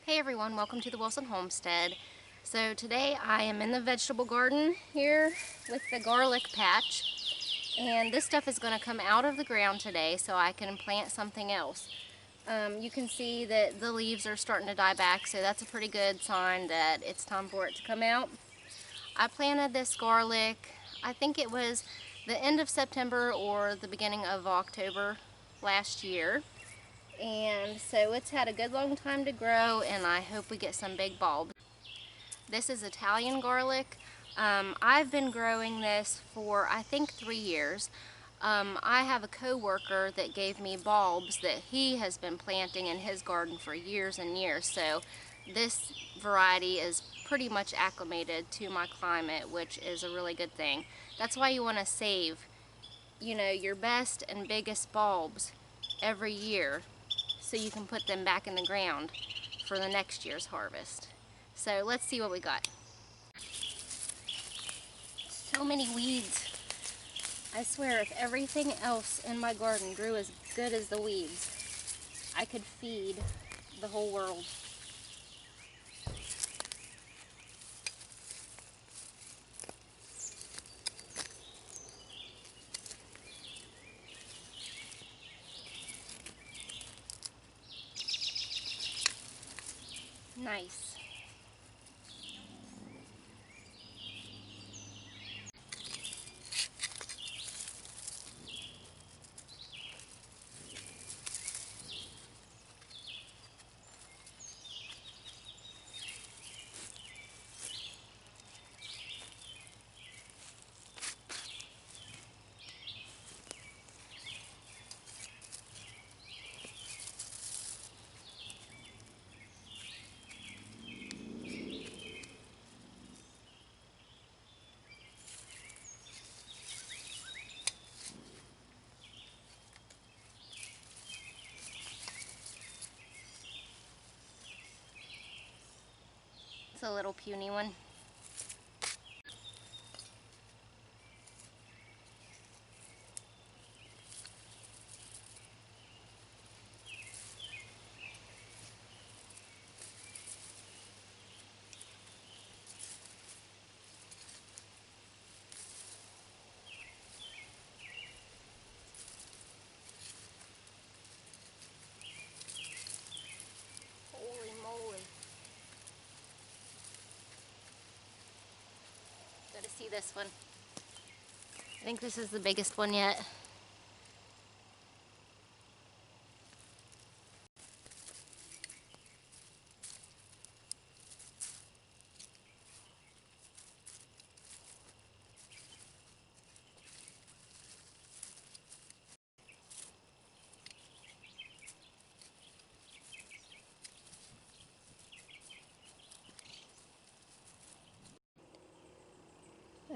Hey everyone, welcome to the Wilson Homestead. So today I am in the vegetable garden here with the garlic patch, and this stuff is going to come out of the ground today so I can plant something else. You can see that the leaves are starting to die back, so that's a pretty good sign that it's time for it to come out. I planted this garlic, I think it was the end of September or the beginning of October last year. And so it's had a good long time to grow, and I hope we get some big bulbs. This is Italian garlic. I've been growing this for I think 3 years. I have a co-worker that gave me bulbs that he has been planting in his garden for years and years, so this variety is pretty much acclimated to my climate, which is a really good thing. That's why you want to save, your best and biggest bulbs every year so you can put them back in the ground for the next year's harvest. So let's see what we got. So many weeds. I swear if everything else in my garden grew as good as the weeds, I could feed the whole world. Nice. It's a little puny one. Holy moly. Gotta see this one. I think this is the biggest one yet.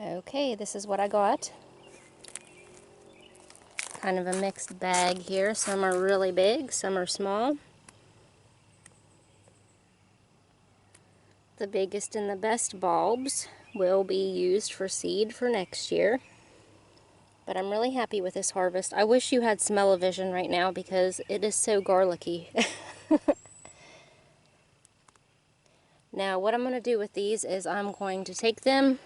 Okay, this is what I got. Kind of a mixed bag here. Some are really big, some are small. The biggest and the best bulbs will be used for seed for next year. But I'm really happy with this harvest. I wish you had smell-o-vision right now because it is so garlicky. Now what I'm going to do with these is I'm going to take them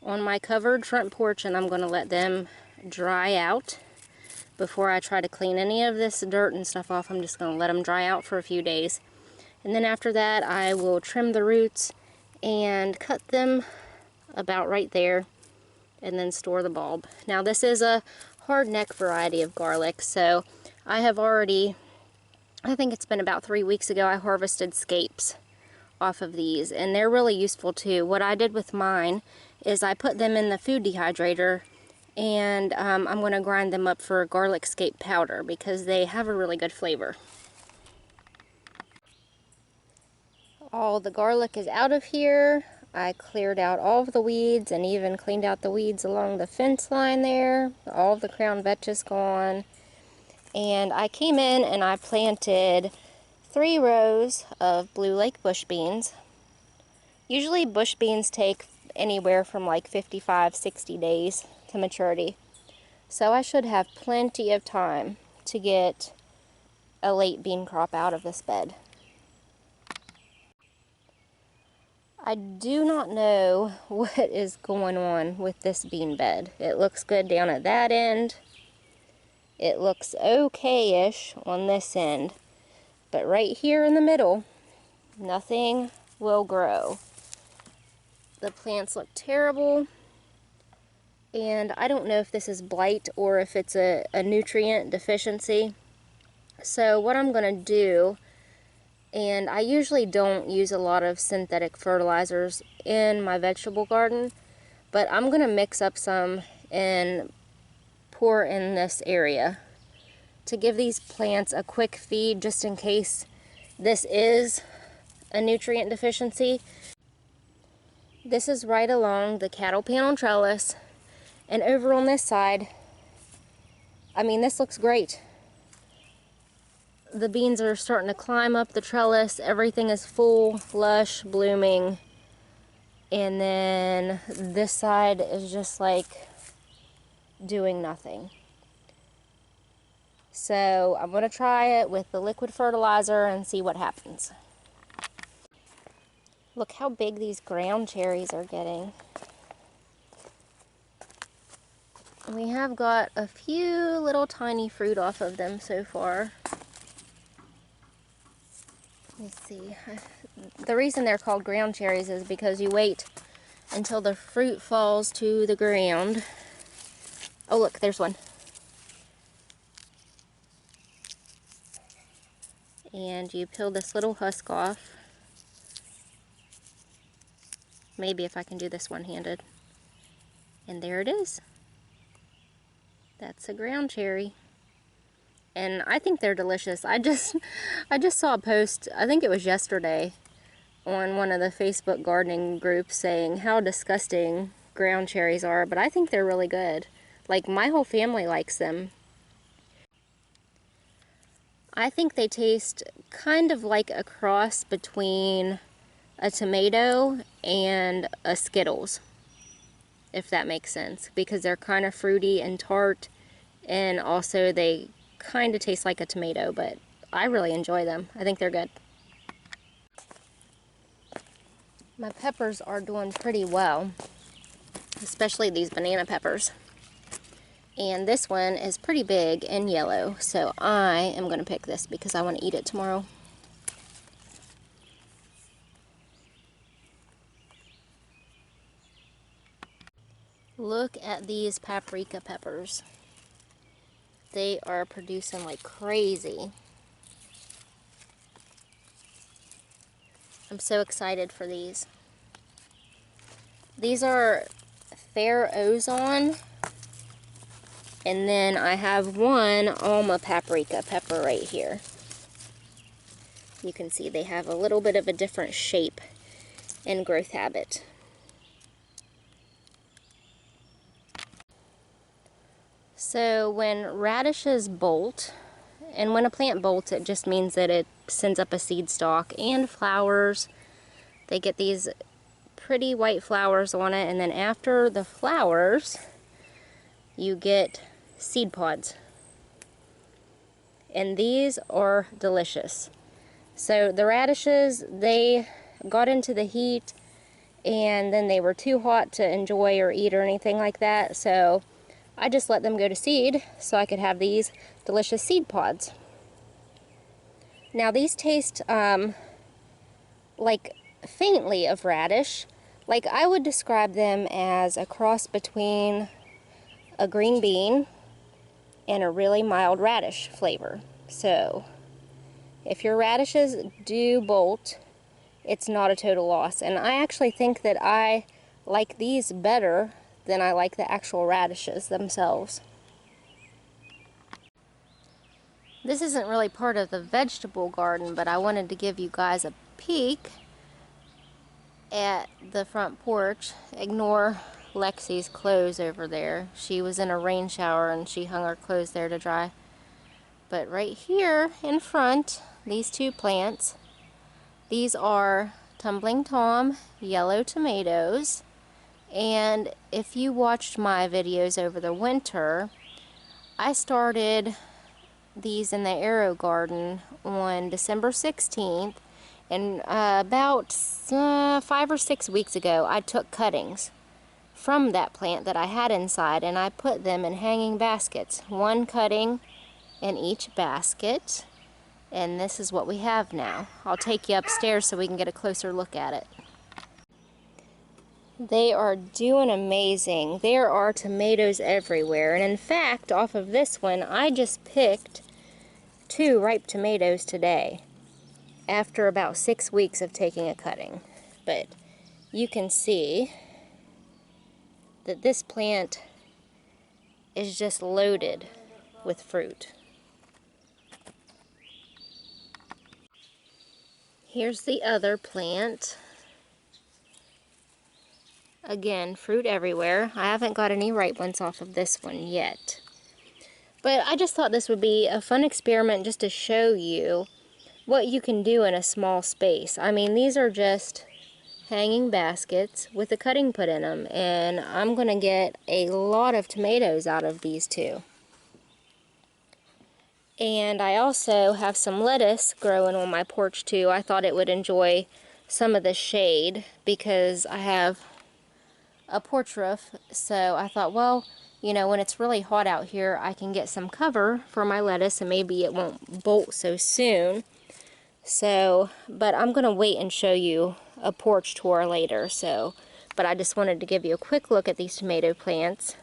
on my covered front porch and I'm going to let them dry out before I try to clean any of this dirt and stuff off. I'm just going to let them dry out for a few days. And then after that I will trim the roots and cut them about right there and then store the bulb. Now this is a hard neck variety of garlic, so I have already, I think it's been about 3 weeks ago, I harvested scapes off of these, and they're really useful too. What I did with mine is I put them in the food dehydrator, and I'm going to grind them up for garlic scape powder because they have a really good flavor. All the garlic is out of here. I cleared out all of the weeds and even cleaned out the weeds along the fence line there. All of the crown vetch is gone. And I came in and I planted 3 rows of blue lake bush beans. Usually bush beans take anywhere from like 55-60 days to maturity. So I should have plenty of time to get a late bean crop out of this bed. I do not know what is going on with this bean bed. It looks good down at that end. It looks okay-ish on this end. But right here in the middle, nothing will grow. The plants look terrible. And I don't know if this is blight or if it's a nutrient deficiency. So what I'm going to do, and I usually don't use a lot of synthetic fertilizers in my vegetable garden, but I'm going to mix up some and pour in this area to give these plants a quick feed just in case this is a nutrient deficiency. This is right along the cattle panel trellis, and over on this side, I mean, this looks great. The beans are starting to climb up the trellis. Everything is full, lush, blooming. And then this side is just like doing nothing. So I'm going to try it with the liquid fertilizer and see what happens. Look how big these ground cherries are getting. We have got a few little tiny fruit off of them so far. Let's see. The reason they're called ground cherries is because you wait until the fruit falls to the ground. Oh look, there's one. And you peel this little husk off. Maybe if I can do this one-handed. And there it is. That's a ground cherry. And I think they're delicious. I just saw a post, I think it was yesterday, on one of the Facebook gardening groups saying how disgusting ground cherries are, but I think they're really good. Like, my whole family likes them. I think they taste kind of like a cross between a tomato and a Skittles, if that makes sense, because they're kind of fruity and tart, and also they kind of taste like a tomato, but I really enjoy them. I think they're good. My peppers are doing pretty well, especially these banana peppers. And this one is pretty big and yellow, so I am going to pick this because I want to eat it tomorrow. Look at these paprika peppers. They are producing like crazy. I'm so excited for these. These are Fair Ozone, and then I have one Alma paprika pepper right here. You can see they have a little bit of a different shape and growth habit. So when radishes bolt, and when a plant bolts, it just means that it sends up a seed stalk and flowers. They get these pretty white flowers on it, and then after the flowers, you get seed pods. And these are delicious. So the radishes, they got into the heat, and then they were too hot to enjoy or eat or anything like that, so I just let them go to seed so I could have these delicious seed pods. Now these taste like faintly of radish. Like, I would describe them as a cross between a green bean and a really mild radish flavor. So if your radishes do bolt, it's not a total loss. And I actually think that I like these better than I like the actual radishes themselves. This isn't really part of the vegetable garden, but I wanted to give you guys a peek at the front porch. Ignore Lexi's clothes over there. She was in a rain shower and she hung her clothes there to dry. But right here in front, these two plants, these are Tumbling Tom yellow tomatoes. And if you watched my videos over the winter, I started these in the Aero garden on December 16th, And about 5 or 6 weeks ago, I took cuttings from that plant that I had inside, and I put them in hanging baskets. One cutting in each basket, and this is what we have now. I'll take you upstairs so we can get a closer look at it. They are doing amazing. There are tomatoes everywhere, and in fact, off of this one, I just picked 2 ripe tomatoes today after about 6 weeks of taking a cutting. But you can see that this plant is just loaded with fruit. Here's the other plant. Again, fruit everywhere. I haven't got any ripe ones off of this one yet. But I just thought this would be a fun experiment just to show you what you can do in a small space. I mean, these are just hanging baskets with a cutting put in them, and I'm going to get a lot of tomatoes out of these 2. And I also have some lettuce growing on my porch too. I thought it would enjoy some of the shade because I have a porch roof, so I thought, well, you know, when it's really hot out here, I can get some cover for my lettuce and maybe it won't bolt so soon. So, but I'm going to wait and show you a porch tour later, but I just wanted to give you a quick look at these tomato plants.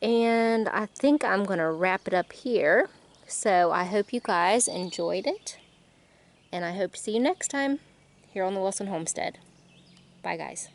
And I think I'm going to wrap it up here. So I hope you guys enjoyed it, and I hope to see you next time here on the Wilson Homestead. Bye, guys.